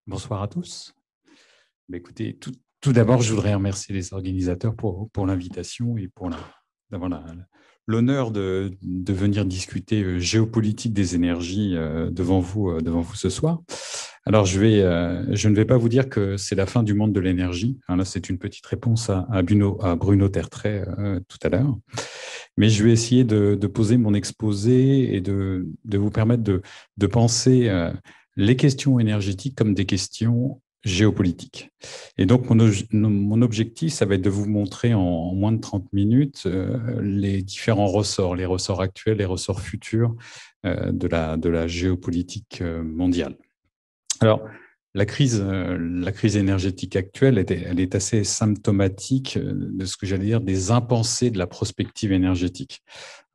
Bonsoir à tous. Écoutez, tout d'abord, je voudrais remercier les organisateurs pour l'invitation et pour d'avoir l'honneur de venir discuter géopolitique des énergies devant vous ce soir. Alors, je ne vais pas vous dire que c'est la fin du monde de l'énergie. Là, c'est une petite réponse à Bruno Tertrais tout à l'heure. Mais je vais essayer de poser mon exposé et de vous permettre de penser les questions énergétiques comme des questions géopolitiques. Et donc, mon objectif, ça va être de vous montrer en moins de 30 minutes les différents ressorts, les ressorts actuels, les ressorts futurs de la géopolitique mondiale. Alors, la crise énergétique actuelle, elle est assez symptomatique de ce que j'allais dire des impensés de la prospective énergétique.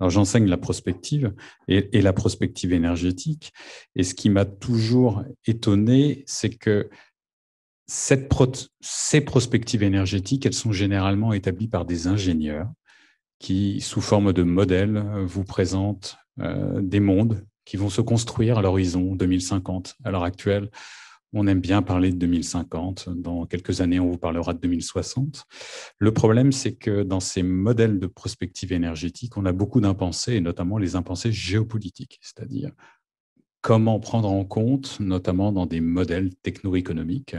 Alors, j'enseigne la prospective et la prospective énergétique. Et ce qui m'a toujours étonné, c'est que ces prospectives énergétiques, elles sont généralement établies par des ingénieurs qui, sous forme de modèles, vous présentent des mondes qui vont se construire à l'horizon 2050. À l'heure actuelle, on aime bien parler de 2050. Dans quelques années, on vous parlera de 2060. Le problème, c'est que dans ces modèles de prospective énergétique, on a beaucoup d'impensés, et notamment les impensés géopolitiques, c'est-à-dire comment prendre en compte, notamment dans des modèles techno-économiques,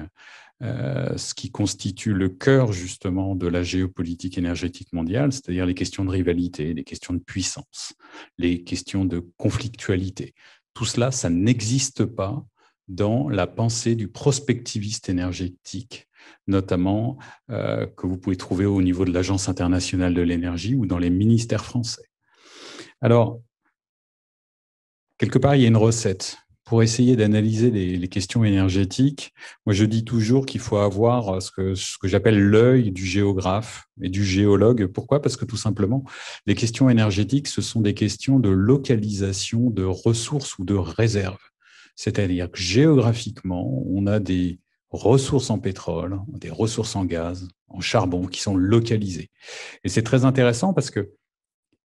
ce qui constitue le cœur justement de la géopolitique énergétique mondiale, c'est-à-dire les questions de rivalité, les questions de puissance, les questions de conflictualité. Tout cela, ça n'existe pas dans la pensée du prospectiviste énergétique, notamment que vous pouvez trouver au niveau de l'Agence internationale de l'énergie ou dans les ministères français. Alors, quelque part, il y a une recette pour essayer d'analyser les questions énergétiques. Moi, je dis toujours qu'il faut avoir ce que j'appelle l'œil du géographe et du géologue. Pourquoi ? Parce que tout simplement, les questions énergétiques, ce sont des questions de localisation de ressources ou de réserves. C'est-à-dire que géographiquement, on a des ressources en pétrole, des ressources en gaz, en charbon qui sont localisées. Et c'est très intéressant parce que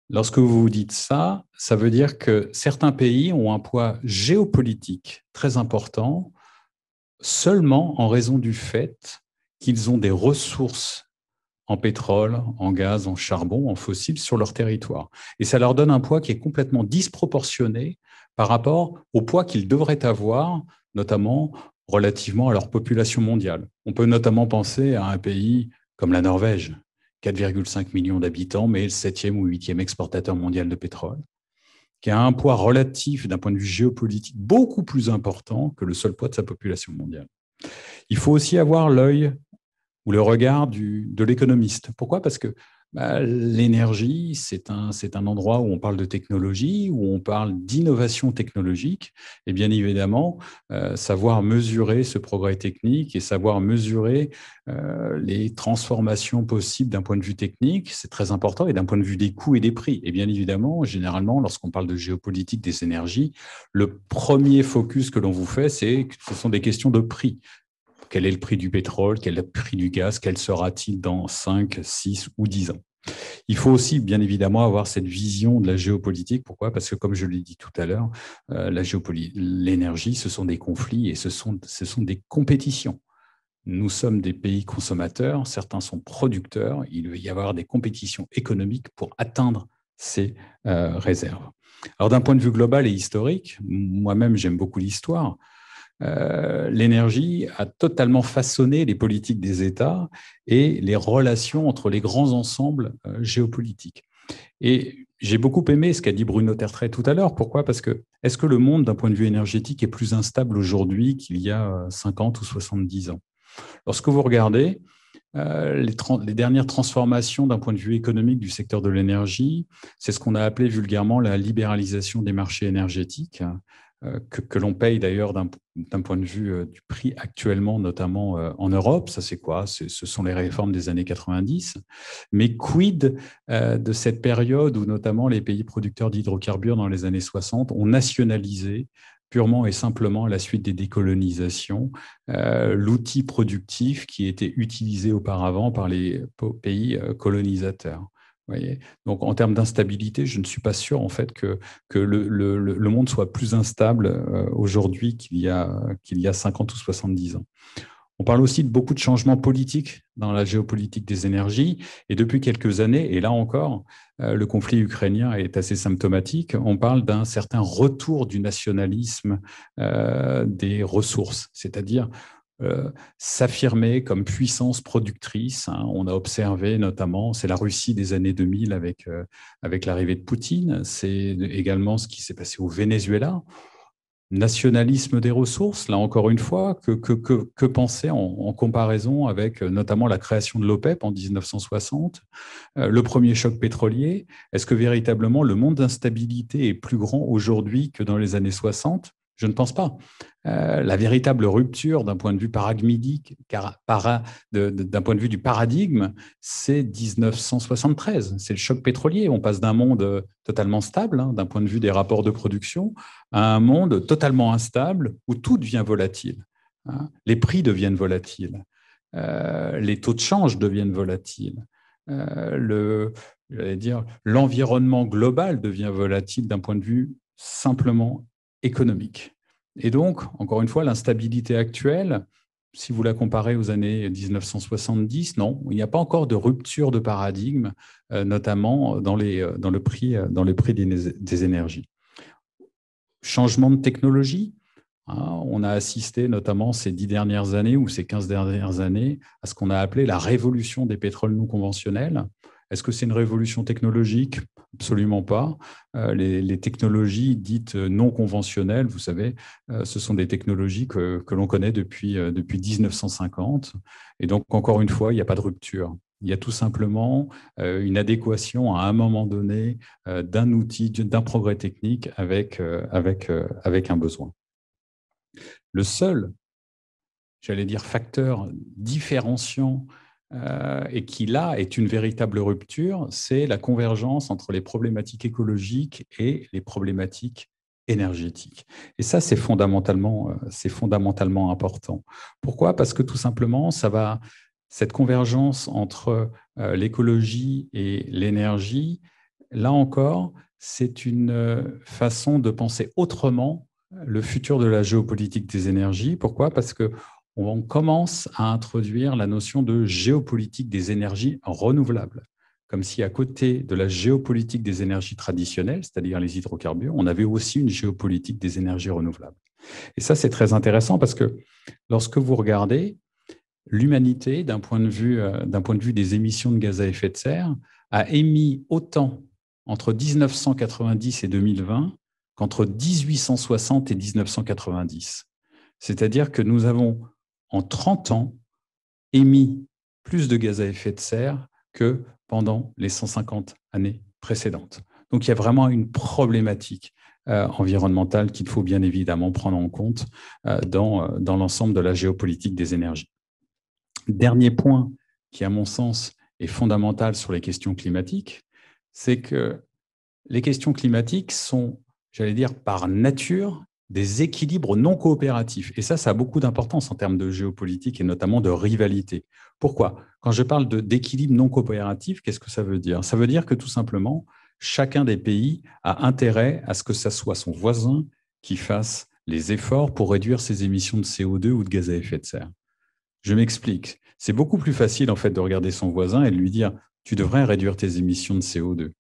lorsque vous vous dites ça, ça veut dire que certains pays ont un poids géopolitique très important seulement en raison du fait qu'ils ont des ressources en pétrole, en gaz, en charbon, en fossiles sur leur territoire. Et ça leur donne un poids qui est complètement disproportionné par rapport au poids qu'ils devraient avoir, notamment relativement à leur population mondiale. On peut notamment penser à un pays comme la Norvège, 4,5 millions d'habitants, mais le 7e ou 8e exportateur mondial de pétrole, qui a un poids relatif d'un point de vue géopolitique beaucoup plus important que le seul poids de sa population mondiale. Il faut aussi avoir l'œil ou le regard de l'économiste. Pourquoi ? Parce que l'énergie, c'est un endroit où on parle de technologie, où on parle d'innovation technologique, et bien évidemment, savoir mesurer ce progrès technique et savoir mesurer les transformations possibles d'un point de vue technique, c'est très important, et d'un point de vue des coûts et des prix. Et bien évidemment, généralement, lorsqu'on parle de géopolitique des énergies, le premier focus que l'on vous fait, c'est que ce sont des questions de prix. Quel est le prix du pétrole? Quel est le prix du gaz? Quel sera-t-il dans 5, 6 ou 10 ans? Il faut aussi, bien évidemment, avoir cette vision de la géopolitique. Pourquoi ? Parce que, comme je l'ai dit tout à l'heure, l'énergie, ce sont des conflits et ce sont des compétitions. Nous sommes des pays consommateurs, certains sont producteurs. Il va y avoir des compétitions économiques pour atteindre ces réserves. Alors, d'un point de vue global et historique, moi-même, j'aime beaucoup l'histoire. L'énergie a totalement façonné les politiques des États et les relations entre les grands ensembles géopolitiques. Et j'ai beaucoup aimé ce qu'a dit Bruno Tertrais tout à l'heure. Pourquoi ? Parce que est-ce que le monde, d'un point de vue énergétique, est plus instable aujourd'hui qu'il y a 50 ou 70 ans ? Lorsque vous regardez les dernières transformations d'un point de vue économique du secteur de l'énergie, c'est ce qu'on a appelé vulgairement la libéralisation des marchés énergétiques, que l'on paye d'ailleurs d'un point de vue du prix actuellement, notamment en Europe. Ça, c'est quoi ? Ce sont les réformes des années 90. Mais quid de cette période où notamment les pays producteurs d'hydrocarbures dans les années 60 ont nationalisé purement et simplement à la suite des décolonisations, l'outil productif qui était utilisé auparavant par les pays colonisateurs. Voyez. Donc, en termes d'instabilité, je ne suis pas sûr en fait que le monde soit plus instable aujourd'hui qu'il y a 50 ou 70 ans. On parle aussi de beaucoup de changements politiques dans la géopolitique des énergies. Et depuis quelques années, et là encore, le conflit ukrainien est assez symptomatique, on parle d'un certain retour du nationalisme des ressources, c'est-à-dire s'affirmer comme puissance productrice. Hein. On a observé notamment, c'est la Russie des années 2000 avec l'arrivée de Poutine, c'est également ce qui s'est passé au Venezuela. Nationalisme des ressources, là encore une fois, que penser en comparaison avec notamment la création de l'OPEP en 1960, le premier choc pétrolier? Est-ce que véritablement le monde d'instabilité est plus grand aujourd'hui que dans les années 60? Je ne pense pas. La véritable rupture d'un point de vue paradigmique, d'un point de vue du paradigme, c'est 1973. C'est le choc pétrolier. On passe d'un monde totalement stable, hein, d'un point de vue des rapports de production, à un monde totalement instable où tout devient volatile. Hein. Les prix deviennent volatiles. Les taux de change deviennent volatiles. L'environnement global devient volatile d'un point de vue simplement économique. Et donc, encore une fois, l'instabilité actuelle, si vous la comparez aux années 1970, non, il n'y a pas encore de rupture de paradigme, notamment dans le prix des énergies. Changement de technologie. Hein, on a assisté notamment ces 10 dernières années ou ces 15 dernières années à ce qu'on a appelé la révolution des pétroles non conventionnels. Est-ce que c'est une révolution technologique? Absolument pas. Les technologies dites non conventionnelles, vous savez, ce sont des technologies que l'on connaît depuis 1950. Et donc, encore une fois, il n'y a pas de rupture. Il y a tout simplement une adéquation à un moment donné d'un outil, d'un progrès technique avec un besoin. Le seul, j'allais dire, facteur différenciant et qui, là, est une véritable rupture, c'est la convergence entre les problématiques écologiques et les problématiques énergétiques. Et ça, c'est fondamentalement important. Pourquoi? Parce que tout simplement, cette convergence entre l'écologie et l'énergie, là encore, c'est une façon de penser autrement le futur de la géopolitique des énergies. Pourquoi? Parce qu'on commence à introduire la notion de géopolitique des énergies renouvelables, comme si à côté de la géopolitique des énergies traditionnelles, c'est-à-dire les hydrocarbures, on avait aussi une géopolitique des énergies renouvelables. Et ça, c'est très intéressant parce que lorsque vous regardez, l'humanité, d'un point de vue des émissions de gaz à effet de serre, a émis autant entre 1990 et 2020 qu'entre 1860 et 1990. C'est-à-dire que nous avons, en 30 ans, émis plus de gaz à effet de serre que pendant les 150 années précédentes. Donc, il y a vraiment une problématique environnementale qu'il faut bien évidemment prendre en compte dans l'ensemble de la géopolitique des énergies. Dernier point qui, à mon sens, est fondamental sur les questions climatiques, c'est que les questions climatiques sont, j'allais dire, par nature, des équilibres non coopératifs. Et ça a beaucoup d'importance en termes de géopolitique et notamment de rivalité. Pourquoi? Quand je parle d'équilibre non coopératif, qu'est-ce que ça veut dire? Ça veut dire que tout simplement, chacun des pays a intérêt à ce que ça soit son voisin qui fasse les efforts pour réduire ses émissions de CO2 ou de gaz à effet de serre. Je m'explique. C'est beaucoup plus facile en fait de regarder son voisin et de lui dire « tu devrais réduire tes émissions de CO2 ».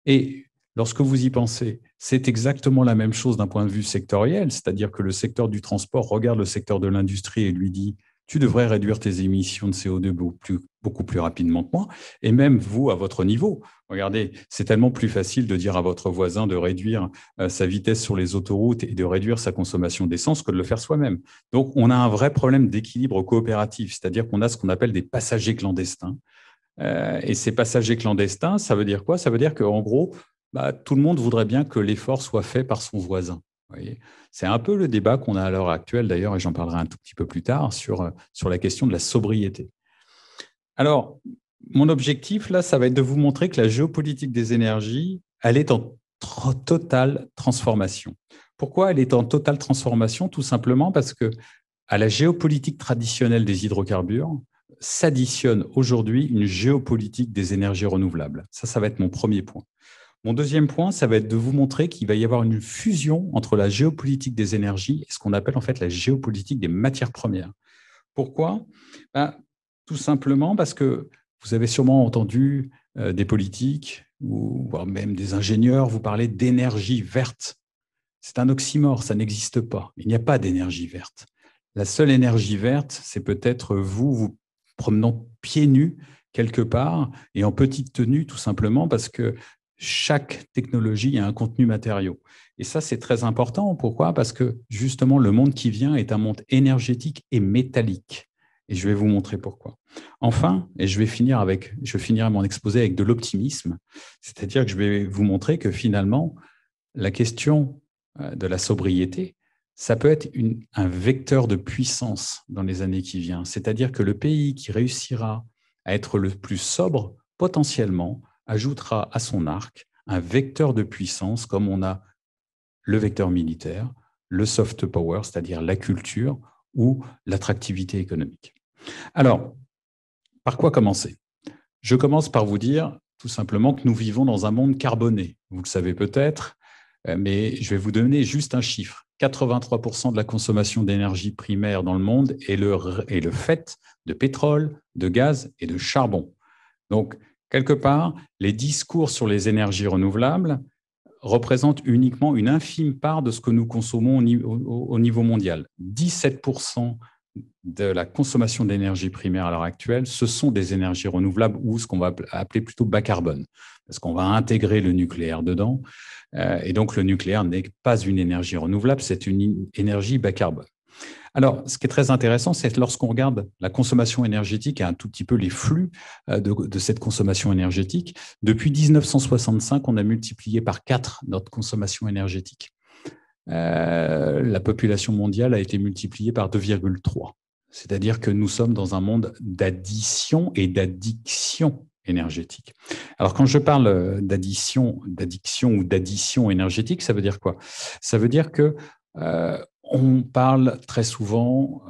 Et lorsque vous y pensez, c'est exactement la même chose d'un point de vue sectoriel, c'est-à-dire que le secteur du transport regarde le secteur de l'industrie et lui dit « tu devrais réduire tes émissions de CO2 beaucoup plus rapidement que moi ». Et même vous, à votre niveau, regardez, c'est tellement plus facile de dire à votre voisin de réduire sa vitesse sur les autoroutes et de réduire sa consommation d'essence que de le faire soi-même. Donc, on a un vrai problème d'équilibre coopératif, c'est-à-dire qu'on a ce qu'on appelle des passagers clandestins. Et ces passagers clandestins, ça veut dire quoi? Ça veut dire qu'en gros, tout le monde voudrait bien que l'effort soit fait par son voisin. C'est un peu le débat qu'on a à l'heure actuelle, d'ailleurs, et j'en parlerai un tout petit peu plus tard, sur la question de la sobriété. Alors, mon objectif, là, ça va être de vous montrer que la géopolitique des énergies, elle est en totale transformation. Pourquoi elle est en totale transformation? Tout simplement parce que à la géopolitique traditionnelle des hydrocarbures, s'additionne aujourd'hui une géopolitique des énergies renouvelables. Ça va être mon premier point. Mon deuxième point, ça va être de vous montrer qu'il va y avoir une fusion entre la géopolitique des énergies et ce qu'on appelle en fait la géopolitique des matières premières. Pourquoi? Tout simplement parce que vous avez sûrement entendu des politiques ou voire même des ingénieurs vous parler d'énergie verte. C'est un oxymore, ça n'existe pas. Il n'y a pas d'énergie verte. La seule énergie verte, c'est peut-être vous promenant pieds nus quelque part et en petite tenue, tout simplement parce que chaque technologie a un contenu matériau. Et ça, c'est très important. Pourquoi? Parce que justement, le monde qui vient est un monde énergétique et métallique. Et je vais vous montrer pourquoi. Enfin, et je finirai mon exposé avec de l'optimisme, c'est-à-dire que je vais vous montrer que finalement, la question de la sobriété, ça peut être un vecteur de puissance dans les années qui viennent. C'est-à-dire que le pays qui réussira à être le plus sobre, potentiellement, ajoutera à son arc un vecteur de puissance comme on a le vecteur militaire, le soft power, c'est-à-dire la culture ou l'attractivité économique. Alors, par quoi commencer? Je commence par vous dire tout simplement que nous vivons dans un monde carboné. Vous le savez peut-être, mais je vais vous donner juste un chiffre. 83% de la consommation d'énergie primaire dans le monde est le fait de pétrole, de gaz et de charbon. Donc, quelque part, les discours sur les énergies renouvelables représentent uniquement une infime part de ce que nous consommons au niveau mondial. 17% de la consommation d'énergie primaire à l'heure actuelle, ce sont des énergies renouvelables ou ce qu'on va appeler plutôt bas carbone, parce qu'on va intégrer le nucléaire dedans. Et donc, le nucléaire n'est pas une énergie renouvelable, c'est une énergie bas carbone. Alors, ce qui est très intéressant, c'est lorsqu'on regarde la consommation énergétique et un tout petit peu les flux de cette consommation énergétique. Depuis 1965, on a multiplié par 4 notre consommation énergétique. La population mondiale a été multipliée par 2,3. C'est-à-dire que nous sommes dans un monde d'addition et d'addiction énergétique. Alors, quand je parle d'addiction ou d'addition énergétique, ça veut dire quoi? Ça veut dire que on parle très souvent,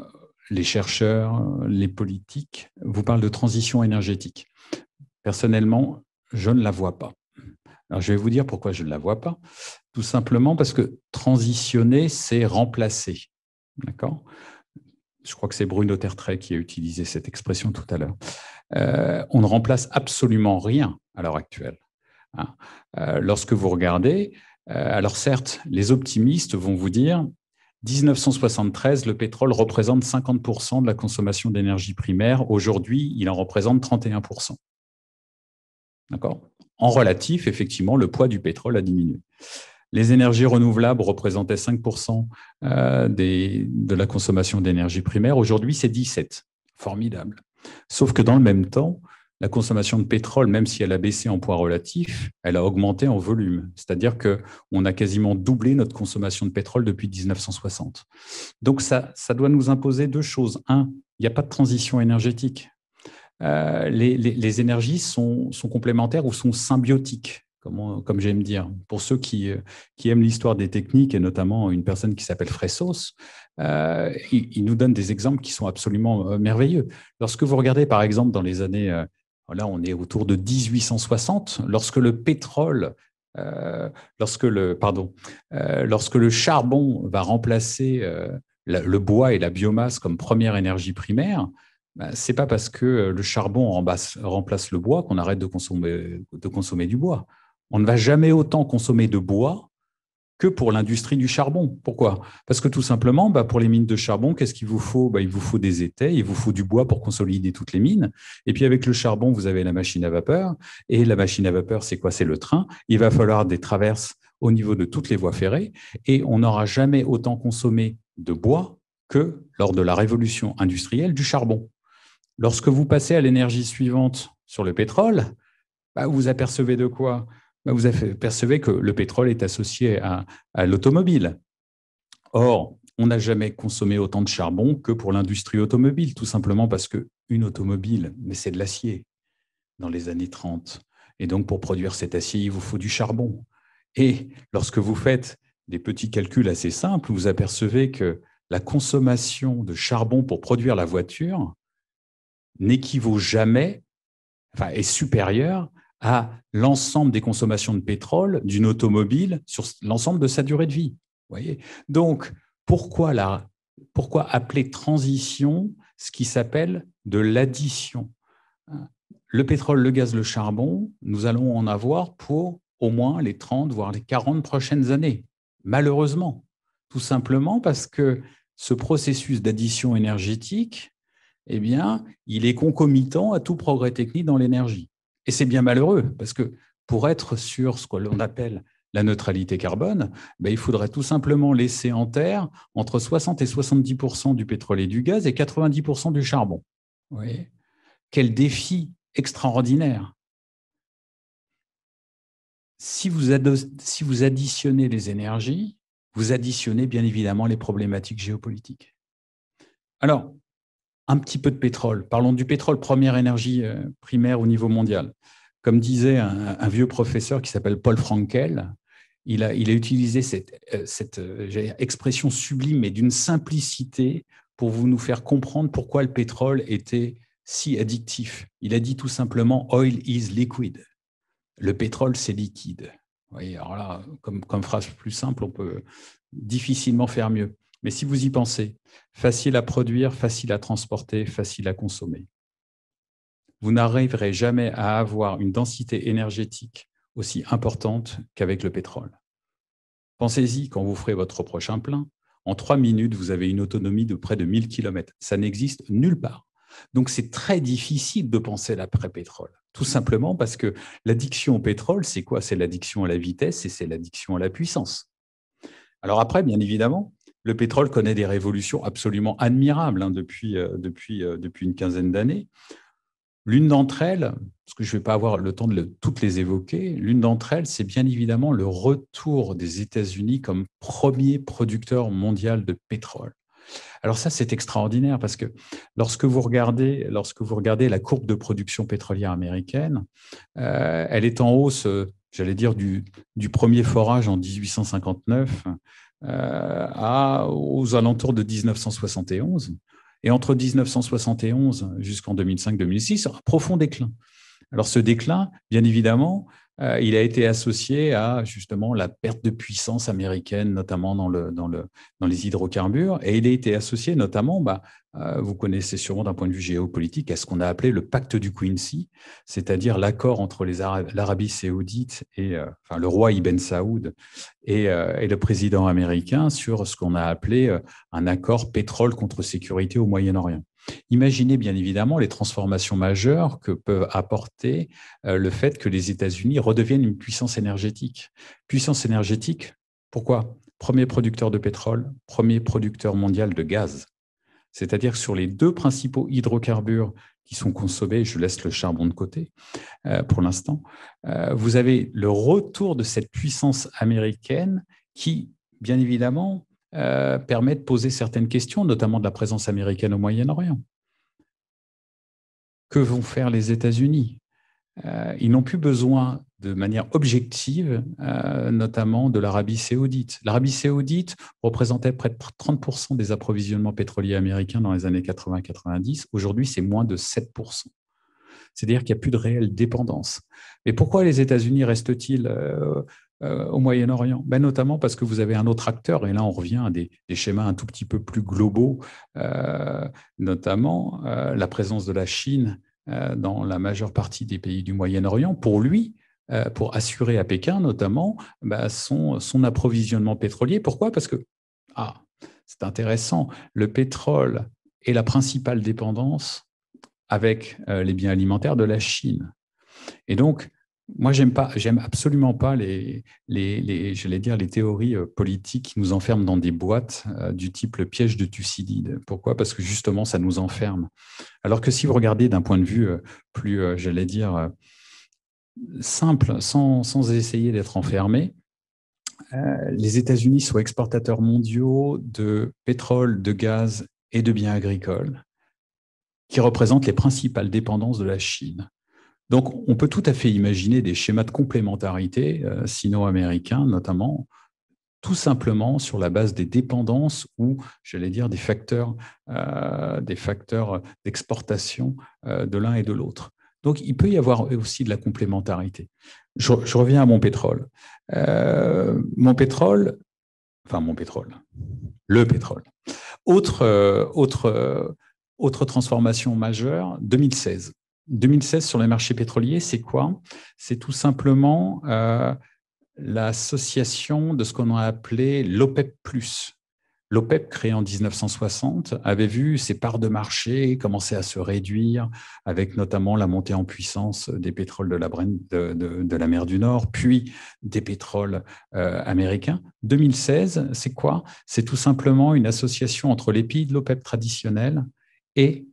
les chercheurs, les politiques, vous parlent de transition énergétique. Personnellement, je ne la vois pas. Alors, je vais vous dire pourquoi je ne la vois pas. Tout simplement parce que transitionner, c'est remplacer. D'accord? Je crois que c'est Bruno Tertrais qui a utilisé cette expression tout à l'heure. On ne remplace absolument rien à l'heure actuelle. Hein. Lorsque vous regardez, alors certes, les optimistes vont vous dire 1973, le pétrole représente 50% de la consommation d'énergie primaire. Aujourd'hui, il en représente 31%. D'accord? En relatif, effectivement, le poids du pétrole a diminué. Les énergies renouvelables représentaient 5% de la consommation d'énergie primaire. Aujourd'hui, c'est 17%. Formidable. Sauf que dans le même temps, la consommation de pétrole, même si elle a baissé en poids relatif, elle a augmenté en volume. C'est-à-dire qu'on a quasiment doublé notre consommation de pétrole depuis 1960. Donc, ça doit nous imposer deux choses. Un, il n'y a pas de transition énergétique. Les énergies sont complémentaires ou sont symbiotiques, comme j'aime dire. Pour ceux qui aiment l'histoire des techniques, et notamment une personne qui s'appelle Fressos, il nous donne des exemples qui sont absolument merveilleux. Lorsque vous regardez, par exemple, dans les années, là on est autour de 1860, lorsque le pétrole, lorsque le charbon va remplacer le bois et la biomasse comme première énergie primaire, ce n'est pas parce que le charbon remplace le bois qu'on arrête de consommer du bois. On ne va jamais autant consommer de bois que pour l'industrie du charbon. Pourquoi? Parce que tout simplement, pour les mines de charbon, qu'est-ce qu'il vous faut? Il vous faut des étais, il vous faut du bois pour consolider toutes les mines. Et puis avec le charbon, vous avez la machine à vapeur. Et la machine à vapeur, c'est quoi? C'est le train. Il va falloir des traverses au niveau de toutes les voies ferrées. Et on n'aura jamais autant consommé de bois que lors de la révolution industrielle du charbon. Lorsque vous passez à l'énergie suivante sur le pétrole, vous apercevez de quoi? Vous apercevez que le pétrole est associé à l'automobile. Or, on n'a jamais consommé autant de charbon que pour l'industrie automobile, tout simplement parce qu'une automobile, mais c'est de l'acier dans les années 30. Et donc, pour produire cet acier, il vous faut du charbon. Et lorsque vous faites des petits calculs assez simples, vous apercevez que la consommation de charbon pour produire la voiture n'équivaut jamais, enfin, est supérieur à l'ensemble des consommations de pétrole d'une automobile sur l'ensemble de sa durée de vie. Vous voyez. Donc, pourquoi appeler transition ce qui s'appelle de l'addition? Le pétrole, le gaz, le charbon, nous allons en avoir pour au moins les 30, voire les 40 prochaines années, malheureusement. Tout simplement parce que ce processus d'addition énergétique, eh bien, il est concomitant à tout progrès technique dans l'énergie. Et c'est bien malheureux, parce que pour être sur ce que l'on appelle la neutralité carbone, il faudrait tout simplement laisser en terre entre 60 et 70% du pétrole et du gaz et 90% du charbon. Vous voyez ? Quel défi extraordinaire. Si vous additionnez les énergies, vous additionnez bien évidemment les problématiques géopolitiques. Alors, un petit peu de pétrole. Parlons du pétrole, première énergie primaire au niveau mondial. Comme disait un vieux professeur qui s'appelle Paul Frankel, il a utilisé cette expression sublime et d'une simplicité pour nous faire comprendre pourquoi le pétrole était si addictif. Il a dit tout simplement « Oil is liquid ». Le pétrole, c'est liquide. Vous voyez, alors là, comme phrase plus simple, on peut difficilement faire mieux. Mais si vous y pensez, facile à produire, facile à transporter, facile à consommer. Vous n'arriverez jamais à avoir une densité énergétique aussi importante qu'avec le pétrole. Pensez-y quand vous ferez votre prochain plein. En 3 minutes, vous avez une autonomie de près de 1000 km. Ça n'existe nulle part. Donc, c'est très difficile de penser l'après-pétrole. Tout simplement parce que l'addiction au pétrole, c'est quoi? C'est l'addiction à la vitesse et c'est l'addiction à la puissance. Alors après, bien évidemment, le pétrole connaît des révolutions absolument admirables depuis une quinzaine d'années. L'une d'entre elles, parce que je ne vais pas avoir le temps de toutes les évoquer, l'une d'entre elles, c'est bien évidemment le retour des États-Unis comme premier producteur mondial de pétrole. Alors ça, c'est extraordinaire parce que lorsque vous regardez la courbe de production pétrolière américaine, elle est en hausse, j'allais dire, du premier forage en 1859 aux alentours de 1971. Et entre 1971 jusqu'en 2005-2006, un profond déclin. Alors ce déclin, bien évidemment, il a été associé à justement la perte de puissance américaine, notamment dans les hydrocarbures, et il a été associé notamment, vous connaissez sûrement d'un point de vue géopolitique, à ce qu'on a appelé le pacte du Quincy, c'est-à-dire l'accord entre l'Arabie saoudite et le roi Ibn Saoud et le président américain sur ce qu'on a appelé un accord pétrole contre sécurité au Moyen-Orient. Imaginez bien évidemment les transformations majeures que peut apporter le fait que les États-Unis redeviennent une puissance énergétique. Puissance énergétique, pourquoi? Premier producteur de pétrole, premier producteur mondial de gaz. C'est-à-dire que sur les 2 principaux hydrocarbures qui sont consommés, je laisse le charbon de côté pour l'instant, vous avez le retour de cette puissance américaine qui, bien évidemment, permet de poser certaines questions, notamment de la présence américaine au Moyen-Orient. Que vont faire les États-Unis? Ils n'ont plus besoin de manière objective, notamment de l'Arabie saoudite. L'Arabie saoudite représentait près de 30% des approvisionnements pétroliers américains dans les années 80-90. Aujourd'hui, c'est moins de 7%. C'est-à-dire qu'il n'y a plus de réelle dépendance. Mais pourquoi les États-Unis restent-ils au Moyen-Orient? Notamment parce que vous avez un autre acteur, et là on revient à des schémas un tout petit peu plus globaux, notamment la présence de la Chine dans la majeure partie des pays du Moyen-Orient. Pour lui, pour assurer à Pékin notamment son approvisionnement pétrolier. Pourquoi? Parce que, c'est intéressant, le pétrole est la principale dépendance avec les biens alimentaires de la Chine. Et donc, moi, j'aime absolument pas les théories politiques qui nous enferment dans des boîtes du type le piège de Thucydide. Pourquoi? Parce que justement, ça nous enferme. Alors que si vous regardez d'un point de vue plus, simple, sans essayer d'être enfermé, les États-Unis sont exportateurs mondiaux de pétrole, de gaz et de biens agricoles qui représentent les principales dépendances de la Chine. Donc, on peut tout à fait imaginer des schémas de complémentarité sino-américains, notamment, tout simplement sur la base des dépendances ou, j'allais dire, des facteurs d'exportation de l'un et de l'autre. Donc, il peut y avoir aussi de la complémentarité. Je reviens à mon pétrole. Mon pétrole, le pétrole. Autre transformation majeure, 2016. 2016 sur les marchés pétroliers, c'est quoi? C'est tout simplement l'association de ce qu'on a appelé l'OPEP+. L'OPEP, créé en 1960, avait vu ses parts de marché commencer à se réduire, avec notamment la montée en puissance des pétroles de la mer du Nord, puis des pétroles américains. 2016, c'est quoi? C'est tout simplement une association entre les pays de l'OPEP traditionnels et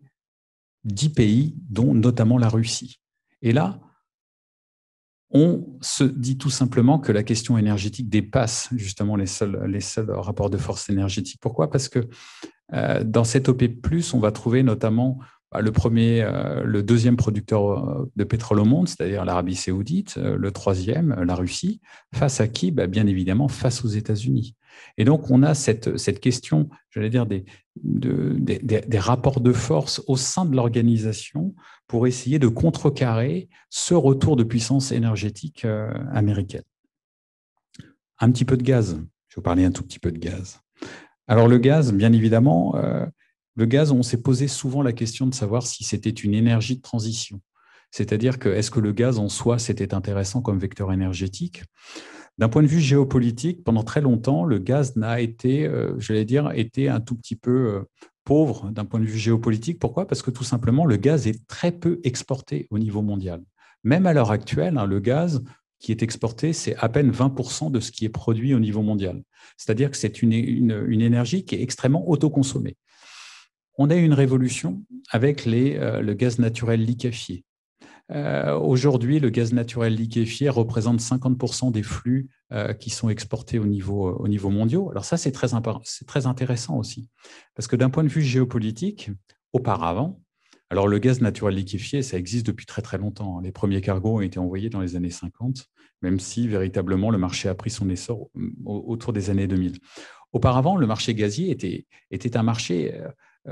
10 pays, dont notamment la Russie. Et là, on se dit tout simplement que la question énergétique dépasse justement les seuls rapports de force énergétique. Pourquoi? Parce que dans cette OPEP+, on va trouver notamment le deuxième producteur de pétrole au monde, c'est-à-dire l'Arabie saoudite, le troisième, la Russie, face à qui? Bien évidemment, face aux États-Unis. Et donc, on a cette question, j'allais dire, des rapports de force au sein de l'organisation pour essayer de contrecarrer ce retour de puissance énergétique américaine. Un petit peu de gaz. Je vais vous parler un tout petit peu de gaz. Alors, le gaz, bien évidemment, le gaz, on s'est posé souvent la question de savoir si c'était une énergie de transition. C'est-à-dire que est-ce que le gaz en soi, c'était intéressant comme vecteur énergétique? D'un point de vue géopolitique, pendant très longtemps, le gaz n'a été, été un tout petit peu pauvre d'un point de vue géopolitique. Pourquoi? Parce que tout simplement, le gaz est très peu exporté au niveau mondial. Même à l'heure actuelle, le gaz qui est exporté, c'est à peine 20% de ce qui est produit au niveau mondial. C'est-à-dire que c'est une énergie qui est extrêmement autoconsommée. On a eu une révolution avec le gaz naturel liquéfié. Aujourd'hui, le gaz naturel liquéfié représente 50% des flux qui sont exportés au niveau mondial. Alors ça, c'est très intéressant aussi, parce que d'un point de vue géopolitique, auparavant, alors le gaz naturel liquéfié, ça existe depuis très très longtemps. Les premiers cargos ont été envoyés dans les années 50, même si véritablement le marché a pris son essor autour des années 2000. Auparavant, le marché gazier était un marché,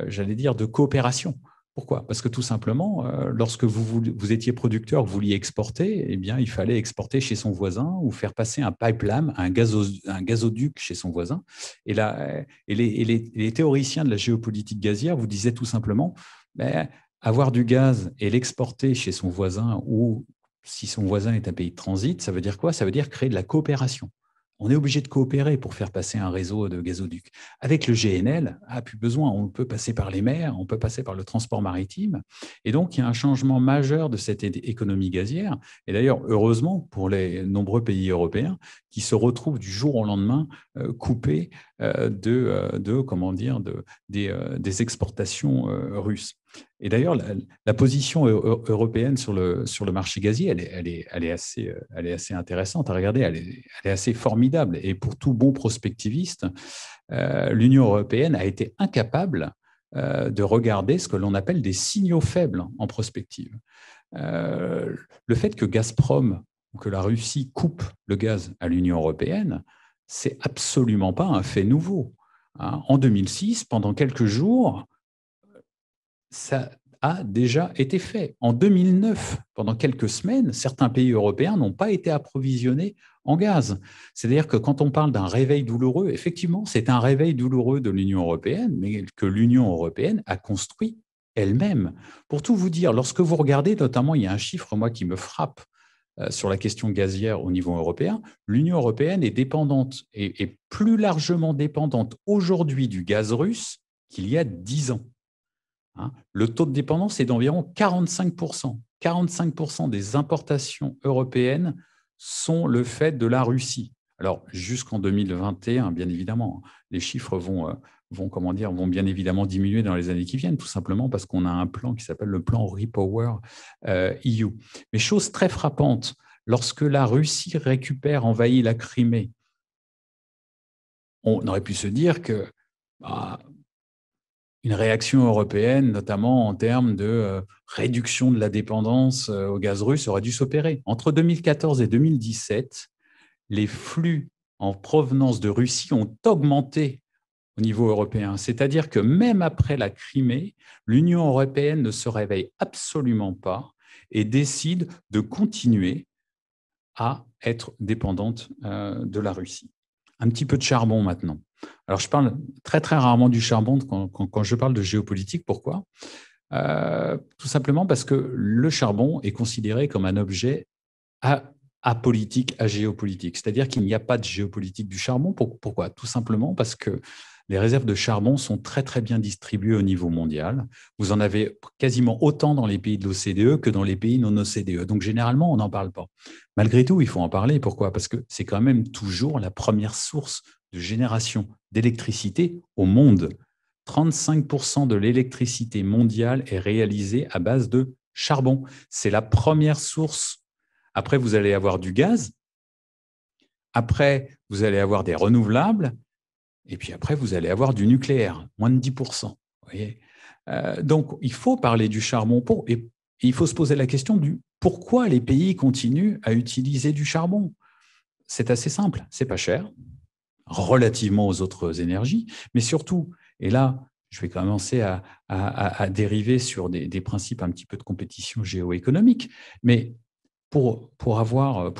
j'allais dire, de coopération. Pourquoi? Parce que tout simplement, lorsque vous étiez producteur, vous vouliez exporter, eh bien, il fallait exporter chez son voisin ou faire passer un pipeline, un gazoduc chez son voisin. Et les théoriciens de la géopolitique gazière vous disaient tout simplement, avoir du gaz et l'exporter chez son voisin, ou si son voisin est un pays de transit, ça veut dire quoi? Ça veut dire créer de la coopération. On est obligé de coopérer pour faire passer un réseau de gazoducs. Avec le GNL, plus besoin. On peut passer par les mers, on peut passer par le transport maritime. Et donc, il y a un changement majeur de cette économie gazière. Et d'ailleurs, heureusement pour les nombreux pays européens qui se retrouvent du jour au lendemain coupés des exportations russes. Et d'ailleurs, la position européenne sur le marché gazier, elle est assez intéressante à regarder, elle est assez formidable. Et pour tout bon prospectiviste, l'Union européenne a été incapable de regarder ce que l'on appelle des signaux faibles en prospective. Le fait que Gazprom ou que la Russie coupe le gaz à l'Union européenne, c'est absolument pas un fait nouveau. En 2006, pendant quelques jours, ça a déjà été fait. En 2009, pendant quelques semaines, certains pays européens n'ont pas été approvisionnés en gaz. C'est-à-dire que quand on parle d'un réveil douloureux, effectivement, c'est un réveil douloureux de l'Union européenne, mais que l'Union européenne a construit elle-même. Pour tout vous dire, lorsque vous regardez, notamment, il y a un chiffre, moi, qui me frappe sur la question gazière au niveau européen, l'Union européenne est dépendante et plus largement dépendante aujourd'hui du gaz russe qu'il y a 10 ans. Le taux de dépendance est d'environ 45%. 45% des importations européennes sont le fait de la Russie. Alors, jusqu'en 2021, bien évidemment, les chiffres vont bien évidemment diminuer dans les années qui viennent, tout simplement parce qu'on a un plan qui s'appelle le plan Repower EU. Mais chose très frappante, lorsque la Russie envahit la Crimée, on aurait pu se dire que une réaction européenne, notamment en termes de réduction de la dépendance au gaz russe, aurait dû s'opérer. Entre 2014 et 2017, les flux en provenance de Russie ont augmenté au niveau européen. C'est-à-dire que même après la Crimée, l'Union européenne ne se réveille absolument pas et décide de continuer à être dépendante de la Russie. Un petit peu de charbon maintenant. Alors, je parle très, très rarement du charbon quand je parle de géopolitique. Pourquoi ? Tout simplement parce que le charbon est considéré comme un objet apolitique, agéopolitique. C'est-à-dire qu'il n'y a pas de géopolitique du charbon. Pourquoi ? Tout simplement parce que les réserves de charbon sont très, très bien distribuées au niveau mondial. Vous en avez quasiment autant dans les pays de l'OCDE que dans les pays non OCDE. Donc, généralement, on n'en parle pas. Malgré tout, il faut en parler. Pourquoi ? Parce que c'est quand même toujours la première source de génération d'électricité au monde. 35% de l'électricité mondiale est réalisée à base de charbon. C'est la première source. Après, vous allez avoir du gaz. Après, vous allez avoir des renouvelables. Et puis après, vous allez avoir du nucléaire, moins de 10%. Vous voyez, donc, il faut parler du charbon et il faut se poser la question du pourquoi les pays continuent à utiliser du charbon. C'est assez simple, c'est pas cher, relativement aux autres énergies, mais surtout, et là, je vais commencer à dériver sur des principes un petit peu de compétition géoéconomique, mais pour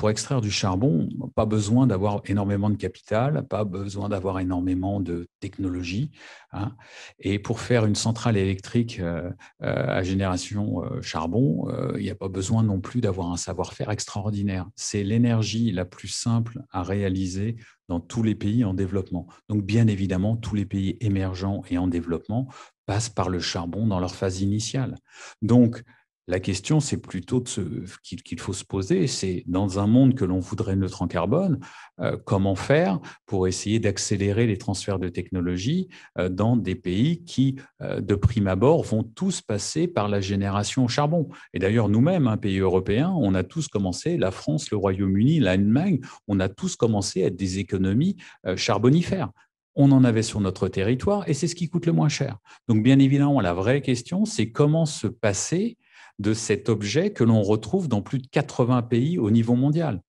extraire du charbon, pas besoin d'avoir énormément de capital, pas besoin d'avoir énormément de technologie. Hein. Et pour faire une centrale électrique à génération charbon, il n'y a pas besoin non plus d'avoir un savoir-faire extraordinaire. C'est l'énergie la plus simple à réaliser dans tous les pays en développement. Donc, bien évidemment, tous les pays émergents et en développement passent par le charbon dans leur phase initiale. Donc, la question, c'est plutôt qu'il faut se poser, c'est dans un monde que l'on voudrait neutre en carbone, comment faire pour essayer d'accélérer les transferts de technologies dans des pays qui, de prime abord, vont tous passer par la génération au charbon. Et d'ailleurs, nous-mêmes, un pays européen, on a tous commencé, la France, le Royaume-Uni, l'Allemagne, on a tous commencé à être des économies charbonifères. On en avait sur notre territoire et c'est ce qui coûte le moins cher. Donc, bien évidemment, la vraie question, c'est comment se passer de cet objet que l'on retrouve dans plus de 80 pays au niveau mondial.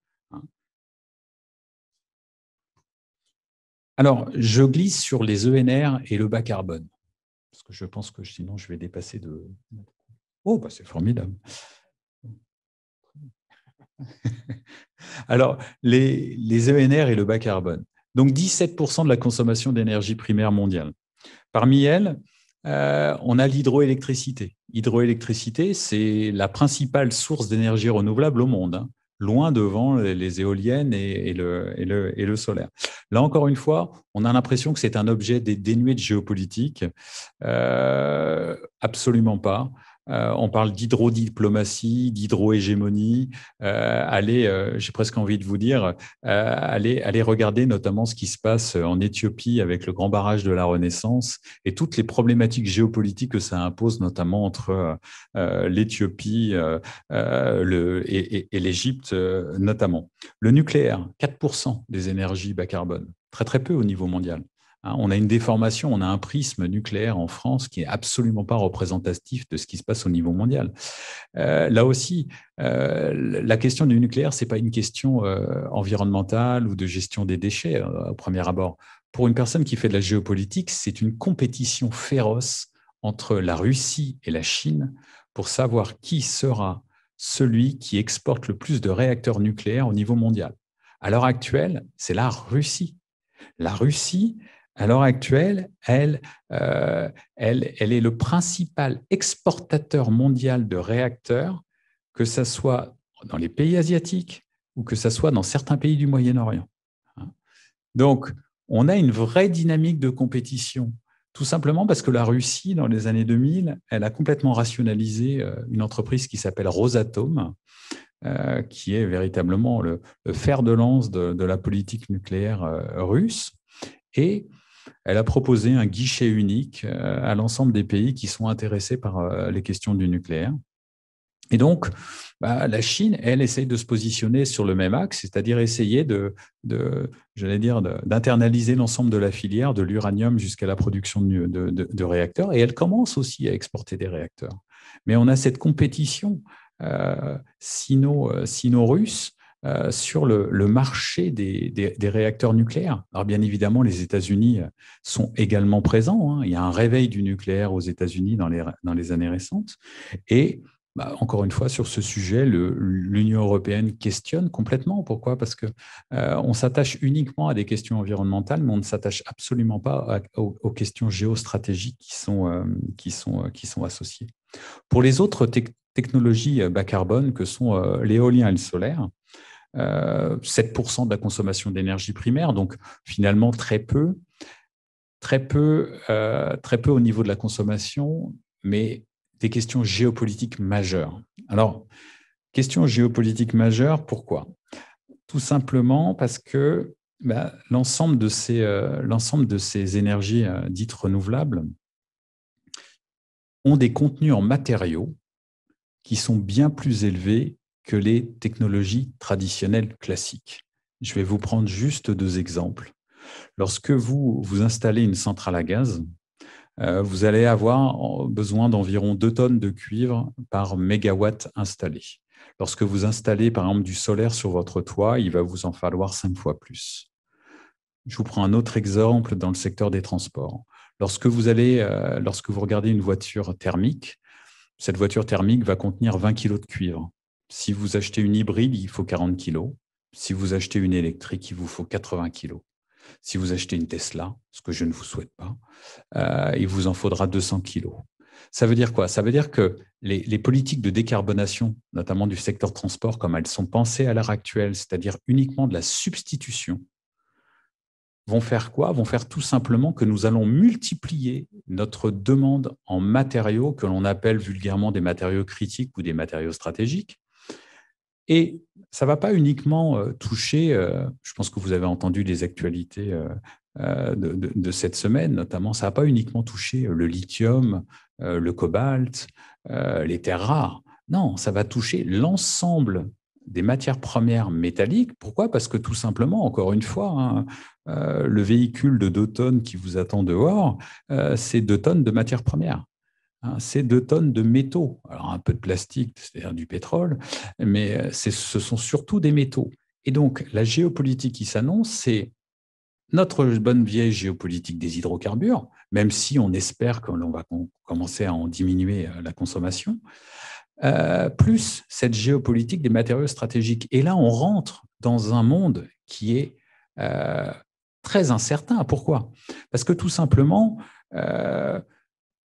Alors, je glisse sur les ENR et le bas carbone, parce que je pense que sinon je vais dépasser de... Oh, bah c'est formidable. Alors, les ENR et le bas carbone. Donc, 17% de la consommation d'énergie primaire mondiale. Parmi elles, on a l'hydroélectricité. L'hydroélectricité, c'est la principale source d'énergie renouvelable au monde, hein, loin devant les éoliennes et le solaire. Là, encore une fois, on a l'impression que c'est un objet dénué de géopolitique. Absolument pas. On parle d'hydrodiplomatie, d'hydrohégémonie. J'ai presque envie de vous dire, allez regarder notamment ce qui se passe en Éthiopie avec le grand barrage de la Renaissance et toutes les problématiques géopolitiques que ça impose, notamment entre l'Éthiopie et l'Égypte notamment. Le nucléaire, 4% des énergies bas carbone, très très peu au niveau mondial. On a une déformation, on a un prisme nucléaire en France qui est absolument pas représentatif de ce qui se passe au niveau mondial. Là aussi, la question du nucléaire, c'est pas une question environnementale ou de gestion des déchets au premier abord. Pour une personne qui fait de la géopolitique, c'est une compétition féroce entre la Russie et la Chine pour savoir qui sera celui qui exporte le plus de réacteurs nucléaires au niveau mondial. À l'heure actuelle, c'est la Russie. La Russie, à l'heure actuelle, elle est le principal exportateur mondial de réacteurs, que ce soit dans les pays asiatiques ou que ce soit dans certains pays du Moyen-Orient. Donc, on a une vraie dynamique de compétition, tout simplement parce que la Russie, dans les années 2000, elle a complètement rationalisé une entreprise qui s'appelle Rosatom, qui est véritablement le fer de lance de la politique nucléaire russe. Et elle a proposé un guichet unique à l'ensemble des pays qui sont intéressés par les questions du nucléaire. Et donc, la Chine, elle, essaye de se positionner sur le même axe, c'est-à-dire essayer d'internaliser l'ensemble de la filière, de l'uranium jusqu'à la production de réacteurs. Et elle commence aussi à exporter des réacteurs. Mais on a cette compétition sino-russe sur le marché des réacteurs nucléaires. Alors bien évidemment, les États-Unis sont également présents, hein. Il y a un réveil du nucléaire aux États-Unis dans les années récentes. Et encore une fois, sur ce sujet, l'Union européenne questionne complètement. Pourquoi? Parce que on s'attache uniquement à des questions environnementales, mais on ne s'attache absolument pas aux questions géostratégiques qui sont associées. Pour les autres technologies bas carbone que sont l'éolien et le solaire, 7% de la consommation d'énergie primaire, donc finalement très peu au niveau de la consommation, mais des questions géopolitiques majeures. Alors, question géopolitique majeure, pourquoi? Tout simplement parce que l'ensemble de ces énergies dites renouvelables ont des contenus en matériaux qui sont bien plus élevés que les technologies traditionnelles classiques. Je vais vous prendre juste 2 exemples. Lorsque vous installez une centrale à gaz, vous allez avoir besoin d'environ 2 tonnes de cuivre par mégawatt installé. Lorsque vous installez, par exemple, du solaire sur votre toit, il va vous en falloir 5 fois plus. Je vous prends un autre exemple dans le secteur des transports. Lorsque vous regardez une voiture thermique, cette voiture thermique va contenir 20 kg de cuivre. Si vous achetez une hybride, il faut 40 kg. Si vous achetez une électrique, il vous faut 80 kg. Si vous achetez une Tesla, ce que je ne vous souhaite pas, il vous en faudra 200 kg. Ça veut dire quoi? Ça veut dire que les politiques de décarbonation, notamment du secteur transport, comme elles sont pensées à l'heure actuelle, c'est-à-dire uniquement de la substitution, vont faire quoi? Vont faire tout simplement que nous allons multiplier notre demande en matériaux que l'on appelle vulgairement des matériaux critiques ou des matériaux stratégiques. Et ça ne va pas uniquement toucher, je pense que vous avez entendu les actualités de cette semaine, notamment, ça ne va pas uniquement toucher le lithium, le cobalt, les terres rares. Non, ça va toucher l'ensemble des matières premières métalliques. Pourquoi? Parce que tout simplement, encore une fois, hein, le véhicule de 2 tonnes qui vous attend dehors, c'est 2 tonnes de matières premières. Hein, c'est 2 tonnes de métaux. Alors un peu de plastique, c'est-à-dire du pétrole, mais ce sont surtout des métaux. Et donc, la géopolitique qui s'annonce, c'est notre bonne vieille géopolitique des hydrocarbures, même si on espère que l'on va commencer à en diminuer la consommation, plus cette géopolitique des matériaux stratégiques. Et là, on rentre dans un monde qui est très incertain. Pourquoi? Parce que tout simplement,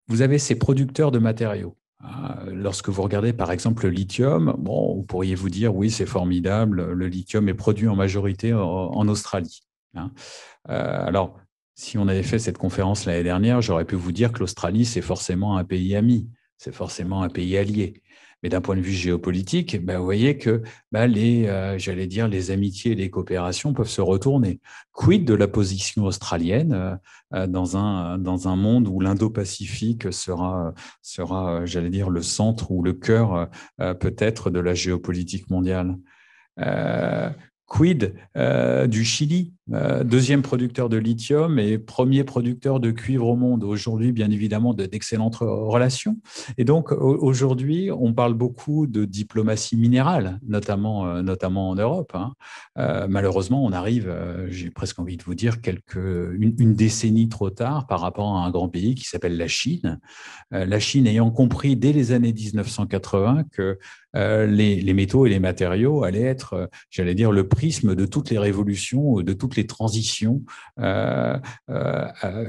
vous avez ces producteurs de matériaux. Lorsque vous regardez par exemple le lithium, bon, vous pourriez vous dire oui, c'est formidable, le lithium est produit en majorité en Australie. Alors, si on avait fait cette conférence l'année dernière, j'aurais pu vous dire que l'Australie, c'est forcément un pays ami, c'est forcément un pays allié. Mais d'un point de vue géopolitique, vous voyez que j'allais dire, les amitiés et les coopérations peuvent se retourner. Quid de la position australienne dans un monde où l'Indo-Pacifique sera, j'allais dire, le centre ou le cœur peut-être de la géopolitique mondiale? Quid du Chili, deuxième producteur de lithium et premier producteur de cuivre au monde. Aujourd'hui, bien évidemment, d'excellentes relations. Et donc, aujourd'hui, on parle beaucoup de diplomatie minérale, notamment en Europe. Malheureusement, on arrive, j'ai presque envie de vous dire, une décennie trop tard par rapport à un grand pays qui s'appelle la Chine. La Chine ayant compris dès les années 1980 que les métaux et les matériaux allaient être, j'allais dire, le prisme de toutes les révolutions, de toutes les transitions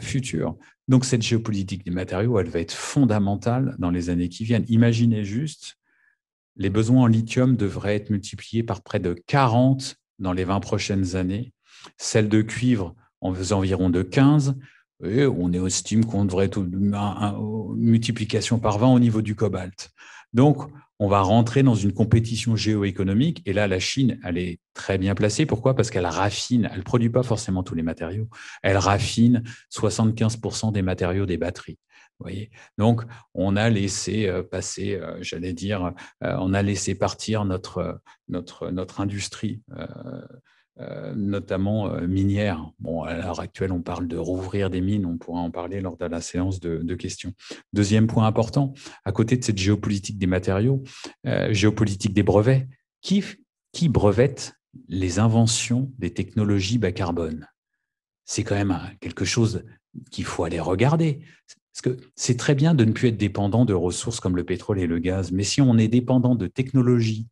futures. Donc, cette géopolitique des matériaux, elle va être fondamentale dans les années qui viennent. Imaginez juste, les besoins en lithium devraient être multipliés par près de 40 dans les 20 prochaines années. Celles de cuivre en faisant environ de 15. Et on estime qu'on devrait être une multiplication par 20 au niveau du cobalt. Donc, on va rentrer dans une compétition géoéconomique. Et là, la Chine, elle est très bien placée. Pourquoi? Parce qu'elle raffine, elle ne produit pas forcément tous les matériaux. Elle raffine 75% des matériaux des batteries. Vous voyez? Donc, on a laissé passer, j'allais dire, on a laissé partir notre industrie. Notamment minière. Bon, à l'heure actuelle, on parle de rouvrir des mines, on pourra en parler lors de la séance de questions. Deuxième point important, à côté de cette géopolitique des matériaux, géopolitique des brevets, qui qui brevette les inventions des technologies bas carbone? C'est quand même quelque chose qu'il faut aller regarder. Parce que c'est très bien de ne plus être dépendant de ressources comme le pétrole et le gaz, mais si on est dépendant de technologies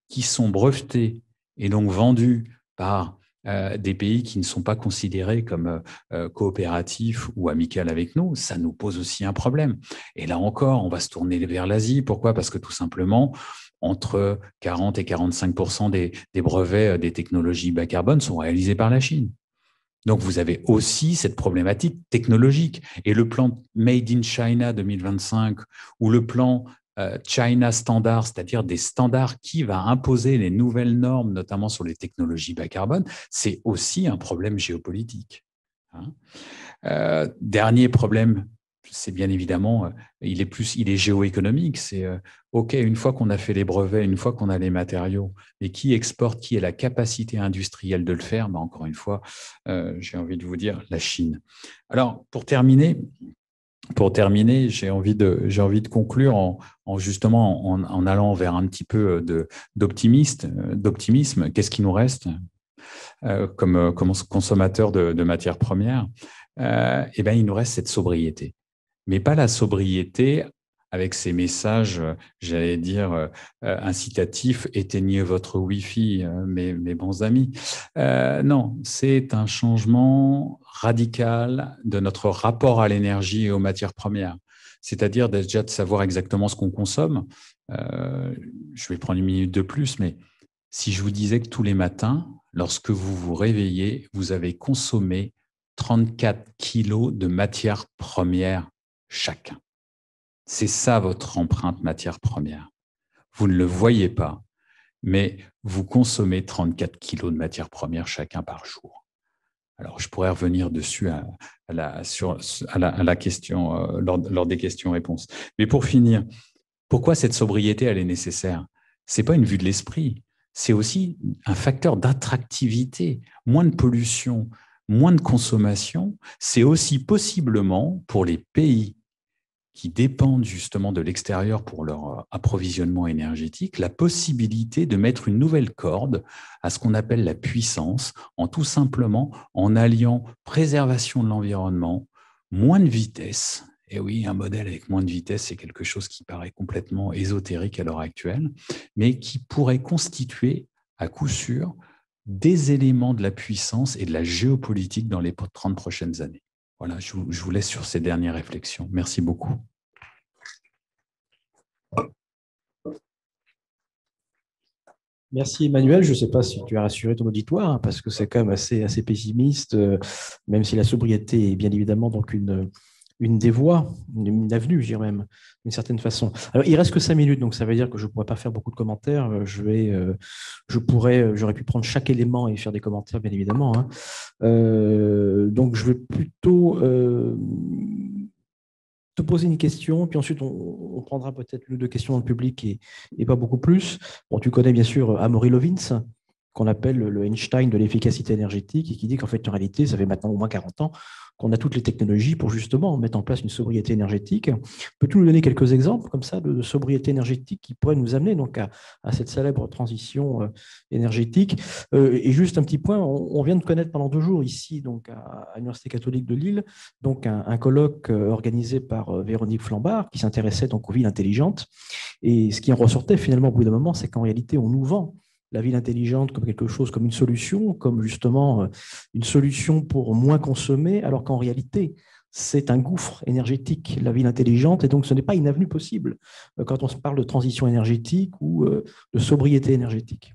qui sont brevetées et donc vendues par des pays qui ne sont pas considérés comme coopératifs ou amicaux avec nous, ça nous pose aussi un problème. Et là encore, on va se tourner vers l'Asie. Pourquoi? Parce que tout simplement, entre 40 et 45% des brevets des technologies bas carbone sont réalisés par la Chine. Donc, vous avez aussi cette problématique technologique. Et le plan Made in China 2025 ou le plan China Standard, c'est-à-dire des standards qui va imposer les nouvelles normes, notamment sur les technologies bas carbone, c'est aussi un problème géopolitique. Dernier problème, c'est bien évidemment, il est géoéconomique. C'est OK, une fois qu'on a fait les brevets, une fois qu'on a les matériaux, et qui exporte, qui a la capacité industrielle de le faire, ben encore une fois, j'ai envie de vous dire la Chine. Alors, pour terminer, j'ai envie de conclure justement en allant vers un petit peu d'optimisme. Qu'est-ce qui nous reste comme consommateur de matières premières? Eh ben, il nous reste cette sobriété. Mais pas la sobriété avec ces messages, j'allais dire, incitatifs, éteignez votre Wi-Fi, mes bons amis. Non, c'est un changement radical de notre rapport à l'énergie et aux matières premières. C'est-à-dire déjà de savoir exactement ce qu'on consomme. Je vais prendre une minute de plus, mais si je vous disais que tous les matins, lorsque vous vous réveillez, vous avez consommé 34 kilos de matières premières chacun. C'est ça votre empreinte matière première. Vous ne le voyez pas, mais vous consommez 34 kilos de matières premières chacun par jour. Alors, je pourrais revenir dessus à la question, lors des questions-réponses. Mais pour finir, pourquoi cette sobriété, elle est nécessaire? Ce n'est pas une vue de l'esprit, c'est aussi un facteur d'attractivité, moins de pollution, moins de consommation. C'est aussi possiblement pour les pays qui dépendent justement de l'extérieur pour leur approvisionnement énergétique, la possibilité de mettre une nouvelle corde à ce qu'on appelle la puissance, en tout simplement en alliant préservation de l'environnement, moins de vitesse. Et oui, un modèle avec moins de vitesse, c'est quelque chose qui paraît complètement ésotérique à l'heure actuelle, mais qui pourrait constituer à coup sûr des éléments de la puissance et de la géopolitique dans les 30 prochaines années. Voilà, je vous laisse sur ces dernières réflexions. Merci beaucoup. Merci Emmanuel. Je ne sais pas si tu as rassuré ton auditoire, hein, parce que c'est quand même assez pessimiste, même si la sobriété est bien évidemment donc une des voies, une avenue, je dirais même, d'une certaine façon. Alors, il reste que 5 minutes, donc ça veut dire que je ne pourrais pas faire beaucoup de commentaires. J'aurais pu prendre chaque élément et faire des commentaires, bien évidemment, hein. Donc, je vais plutôt te poser une question, puis ensuite on prendra peut-être une ou deux questions dans le public et pas beaucoup plus. Bon, tu connais bien sûr Amory Lovins, qu'on appelle le Einstein de l'efficacité énergétique, et qui dit qu'en fait, en réalité, ça fait maintenant au moins 40 ans qu'on a toutes les technologies pour justement mettre en place une sobriété énergétique. Peux-tu nous donner quelques exemples comme ça de sobriété énergétique qui pourraient nous amener donc à cette célèbre transition énergétique? Et juste un petit point, on vient de connaître pendant 2 jours ici donc à l'Université catholique de Lille donc un colloque organisé par Véronique Flambard qui s'intéressait donc aux villes intelligentes. Et ce qui en ressortait finalement au bout d'un moment, c'est qu'en réalité, on nous vend la ville intelligente comme quelque chose, comme une solution, comme justement une solution pour moins consommer, alors qu'en réalité, c'est un gouffre énergétique, la ville intelligente, et donc ce n'est pas une avenue possible quand on se parle de transition énergétique ou de sobriété énergétique.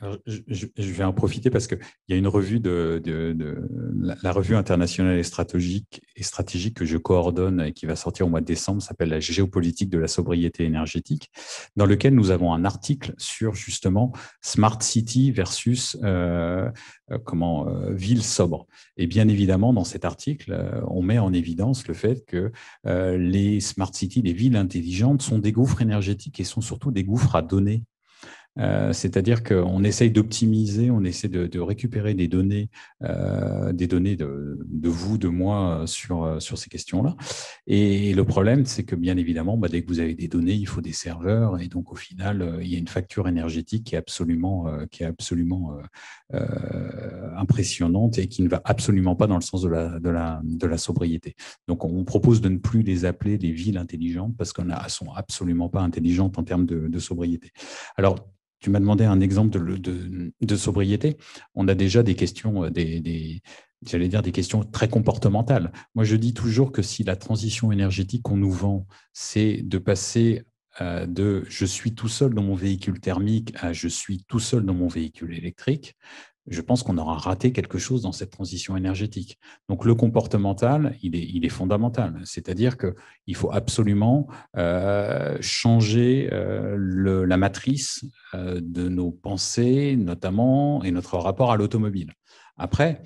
Alors, je vais en profiter parce qu'il y a une revue la revue internationale et stratégique que je coordonne et qui va sortir au mois de décembre, s'appelle La géopolitique de la sobriété énergétique, dans lequel nous avons un article sur justement Smart City versus ville sobre. Et bien évidemment, dans cet article, on met en évidence le fait que les Smart Cities, les villes intelligentes, sont des gouffres énergétiques et sont surtout des gouffres à données. C'est-à-dire qu'on essaye d'optimiser, on essaie de récupérer des données de de vous, de moi sur ces questions-là. Et le problème, c'est que bien évidemment, dès que vous avez des données, il faut des serveurs. Et donc, au final, il y a une facture énergétique qui est absolument impressionnante et qui ne va absolument pas dans le sens de la sobriété. Donc, on propose de ne plus les appeler des villes intelligentes parce qu'elles ne sont absolument pas intelligentes en termes de sobriété. Alors, tu m'as demandé un exemple de sobriété. On a déjà des questions, j'allais dire des questions très comportementales. Moi, je dis toujours que si la transition énergétique qu'on nous vend, c'est de passer de « je suis tout seul dans mon véhicule thermique » à « je suis tout seul dans mon véhicule électrique », je pense qu'on aura raté quelque chose dans cette transition énergétique. Donc, le comportemental, il est fondamental. C'est-à-dire qu'il faut absolument changer la matrice de nos pensées, notamment, et notre rapport à l'automobile. Après,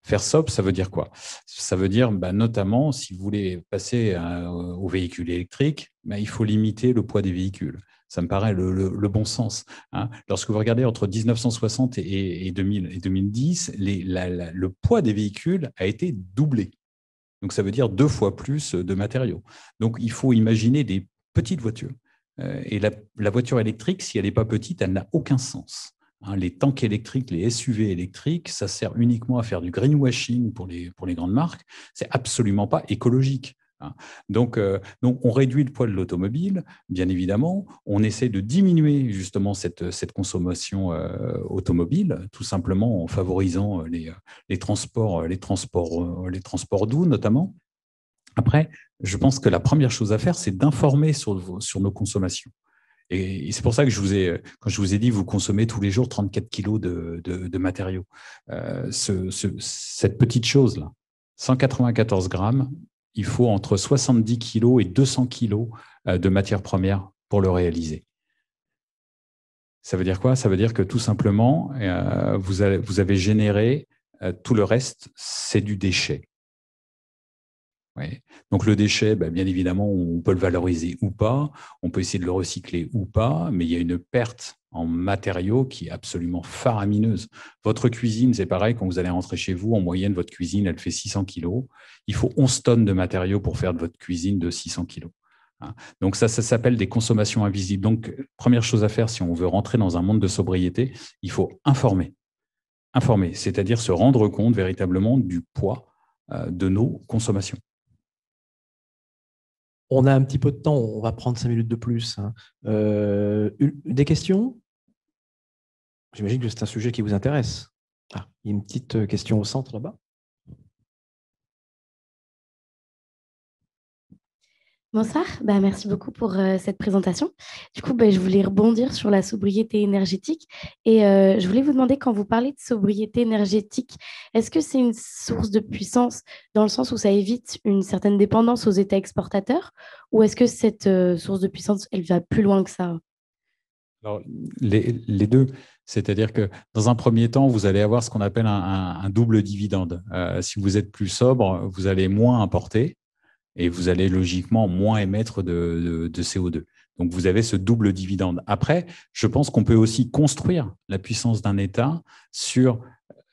faire SOP, ça veut dire quoi? Ça veut dire, notamment, si vous voulez passer au véhicule électrique, il faut limiter le poids des véhicules. Ça me paraît le bon sens. Lorsque vous regardez entre 1960 et 2010, le poids des véhicules a été doublé. Donc, ça veut dire 2 fois plus de matériaux. Donc, il faut imaginer des petites voitures. Et la voiture électrique, si elle n'est pas petite, elle n'a aucun sens. Les tanks électriques, les SUV électriques, ça sert uniquement à faire du greenwashing pour les grandes marques. C'est absolument pas écologique. Donc, on réduit le poids de l'automobile, bien évidemment. On essaie de diminuer justement cette consommation automobile, tout simplement en favorisant les transports doux, notamment. Après, je pense que la première chose à faire, c'est d'informer sur nos consommations. Et c'est pour ça que quand je vous ai dit, vous consommez tous les jours 34 kilos de matériaux. Cette petite chose-là, 194 grammes, il faut entre 70 kilos et 200 kilos de matières premières pour le réaliser. Ça veut dire quoi? Ça veut dire que tout simplement, vous avez généré tout le reste, c'est du déchet. Ouais. Donc le déchet, bien évidemment, on peut le valoriser ou pas, on peut essayer de le recycler ou pas, mais il y a une perte en matériaux qui est absolument faramineuse. Votre cuisine, c'est pareil, quand vous allez rentrer chez vous, en moyenne, votre cuisine, elle fait 600 kilos. Il faut 11 tonnes de matériaux pour faire de votre cuisine de 600 kilos. Donc ça s'appelle des consommations invisibles. Donc, première chose à faire, si on veut rentrer dans un monde de sobriété, il faut informer. Informer, c'est-à-dire se rendre compte véritablement du poids de nos consommations. On a un petit peu de temps, on va prendre 5 minutes de plus. Des questions? J'imagine que c'est un sujet qui vous intéresse. Il y a une petite question au centre là-bas. Bonsoir, merci beaucoup pour cette présentation. Du coup, je voulais rebondir sur la sobriété énergétique et je voulais vous demander, quand vous parlez de sobriété énergétique, est-ce que c'est une source de puissance dans le sens où ça évite une certaine dépendance aux États exportateurs, ou est-ce que cette source de puissance, elle va plus loin que ça? Alors, les deux. C'est-à-dire que dans un premier temps, vous allez avoir ce qu'on appelle un double dividende. Si vous êtes plus sobre, vous allez moins importer et vous allez logiquement moins émettre de CO2. Donc, vous avez ce double dividende. Après, je pense qu'on peut aussi construire la puissance d'un État sur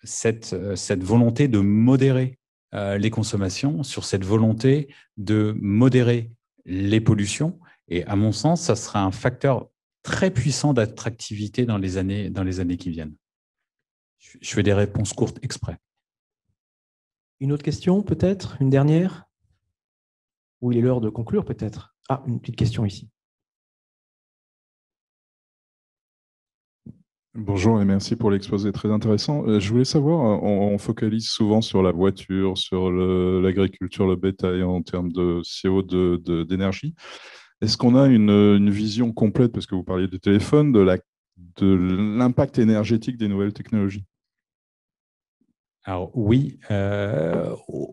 cette volonté de modérer les consommations, sur cette volonté de modérer les pollutions. Et à mon sens, ça sera un facteur très puissant d'attractivité dans les années qui viennent. Je fais des réponses courtes exprès. Une autre question, peut-être? Une dernière? Ou il est l'heure de conclure, peut-être? Une petite question ici. Bonjour et merci pour l'exposé très intéressant. Je voulais savoir, on focalise souvent sur la voiture, sur l'agriculture, le bétail en termes de CO2, d'énergie. Est-ce qu'on a une vision complète, parce que vous parliez des téléphones, de l'impact énergétique des nouvelles technologies? Alors oui,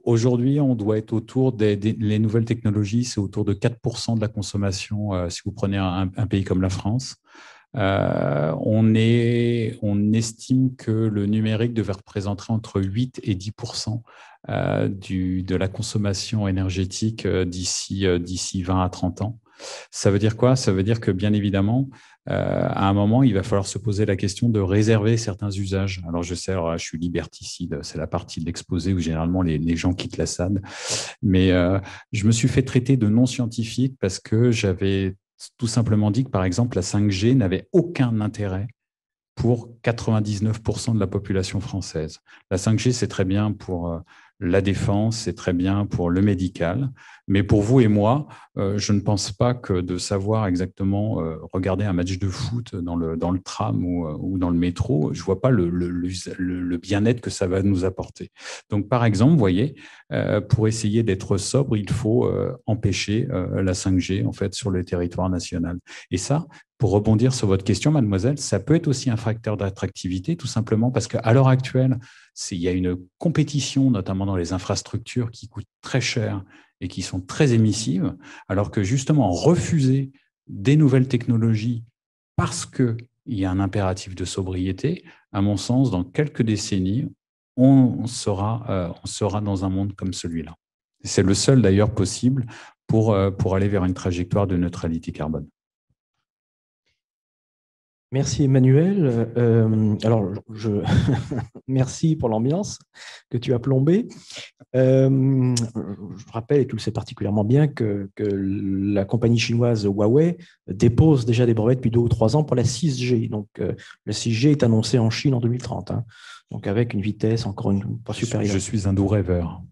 aujourd'hui, on doit être autour les nouvelles technologies, c'est autour de 4% de la consommation, si vous prenez un pays comme la France. On estime que le numérique devrait représenter entre 8 et 10% de la consommation énergétique d'ici 20 à 30 ans. Ça veut dire quoi? Ça veut dire que, bien évidemment, à un moment, il va falloir se poser la question de réserver certains usages. Alors, je sais, alors, je suis liberticide, c'est la partie de l'exposé où généralement les gens quittent la salle. Mais je me suis fait traiter de non scientifique parce que j'avais tout simplement dit que, par exemple, la 5G n'avait aucun intérêt pour 99% de la population française. La 5G, c'est très bien pour la défense, c'est très bien pour le médical, mais pour vous et moi, je ne pense pas que de savoir exactement regarder un match de foot dans le tram ou dans le métro, je ne vois pas le bien-être que ça va nous apporter. Donc, par exemple, vous voyez, pour essayer d'être sobre, il faut empêcher la 5G en fait, sur le territoire national. Et ça, pour rebondir sur votre question, mademoiselle, ça peut être aussi un facteur d'attractivité, tout simplement parce qu'à l'heure actuelle, il y a une compétition, notamment dans les infrastructures, qui coûtent très cher et qui sont très émissives, alors que justement, refuser des nouvelles technologies parce qu'il y a un impératif de sobriété, à mon sens, dans quelques décennies, on sera dans un monde comme celui-là. C'est le seul d'ailleurs possible pour aller vers une trajectoire de neutralité carbone. Merci Emmanuel. Alors, merci pour l'ambiance que tu as plombée. Je rappelle, et tu le sais particulièrement bien, que la compagnie chinoise Huawei dépose déjà des brevets depuis 2 ou 3 ans pour la 6G. Donc, la 6G est annoncée en Chine en 2030. Hein. Donc, avec une vitesse encore une fois supérieure. Je suis un doux rêveur.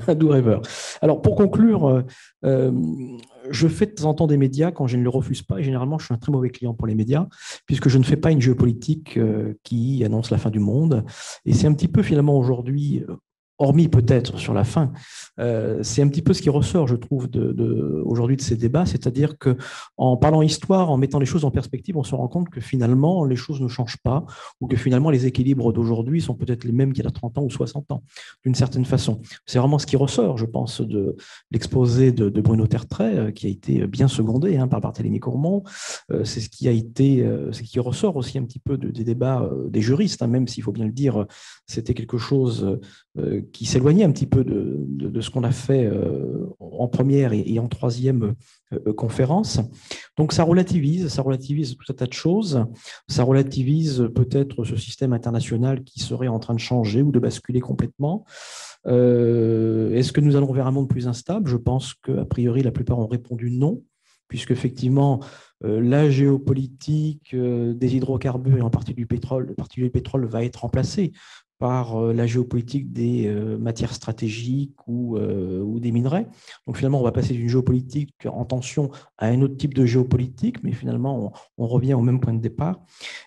Un doux rêveur. Alors, pour conclure, je fais de temps en temps des médias quand je ne le refuse pas. Et généralement, je suis un très mauvais client pour les médias, puisque je ne fais pas une géopolitique qui annonce la fin du monde. Et c'est un petit peu finalement aujourd'hui, hormis peut-être sur la fin, c'est un petit peu ce qui ressort, je trouve, aujourd'hui de ces débats, c'est-à-dire qu'en parlant histoire, en mettant les choses en perspective, on se rend compte que finalement, les choses ne changent pas, ou que finalement, les équilibres d'aujourd'hui sont peut-être les mêmes qu'il y a 30 ans ou 60 ans, d'une certaine façon. C'est vraiment ce qui ressort, je pense, de l'exposé de Bruno Tertrais, qui a été bien secondé par Barthélémy Courmont. C'est ce qui ressort aussi un petit peu des débats des juristes, même s'il faut bien le dire, c'était quelque chose qui s'éloignait un petit peu de ce qu'on a fait en première et en troisième conférence. Donc ça relativise tout un tas de choses, ça relativise peut-être ce système international qui serait en train de changer ou de basculer complètement. Est-ce que nous allons vers un monde plus instable? Je pense qu'a priori, la plupart ont répondu non, puisque effectivement, la géopolitique des hydrocarbures et en particulier du pétrole va être remplacée par la géopolitique des matières stratégiques ou des minerais. Donc finalement, on va passer d'une géopolitique en tension à un autre type de géopolitique, mais finalement, on revient au même point de départ.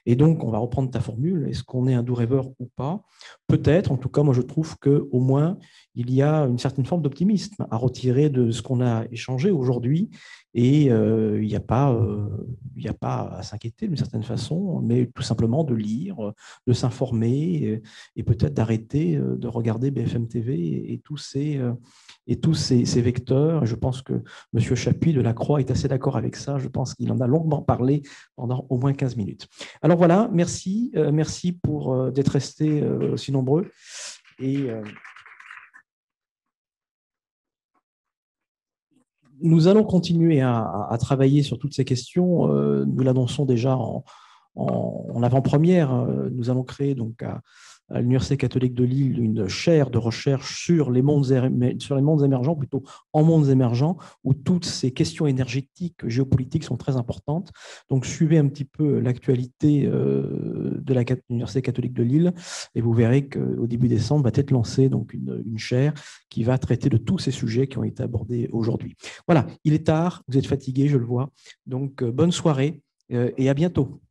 Et donc, on va reprendre ta formule. Est-ce qu'on est un doux rêveur ou pas? Peut-être. En tout cas, moi, je trouve qu'au moins, il y a une certaine forme d'optimisme à retirer de ce qu'on a échangé aujourd'hui. Et il n'y a pas à s'inquiéter d'une certaine façon, mais tout simplement de lire, de s'informer et peut-être d'arrêter de regarder BFM TV et tous ces vecteurs. Et je pense que M. Chapuis de la Croix est assez d'accord avec ça. Je pense qu'il en a longuement parlé pendant au moins 15 minutes. Alors voilà, merci pour d'être restés aussi nombreux. Et nous allons continuer à travailler sur toutes ces questions. Nous l'annonçons déjà en avant-première. Nous allons créer donc à l'Université catholique de Lille une chaire de recherche sur les mondes émergents, plutôt en mondes émergents, où toutes ces questions énergétiques, géopolitiques sont très importantes. Donc, suivez un petit peu l'actualité de l'Université catholique de Lille et vous verrez qu'au début décembre va être lancée donc une chaire qui va traiter de tous ces sujets qui ont été abordés aujourd'hui. Voilà, il est tard, vous êtes fatigués, je le vois. Donc, bonne soirée et à bientôt.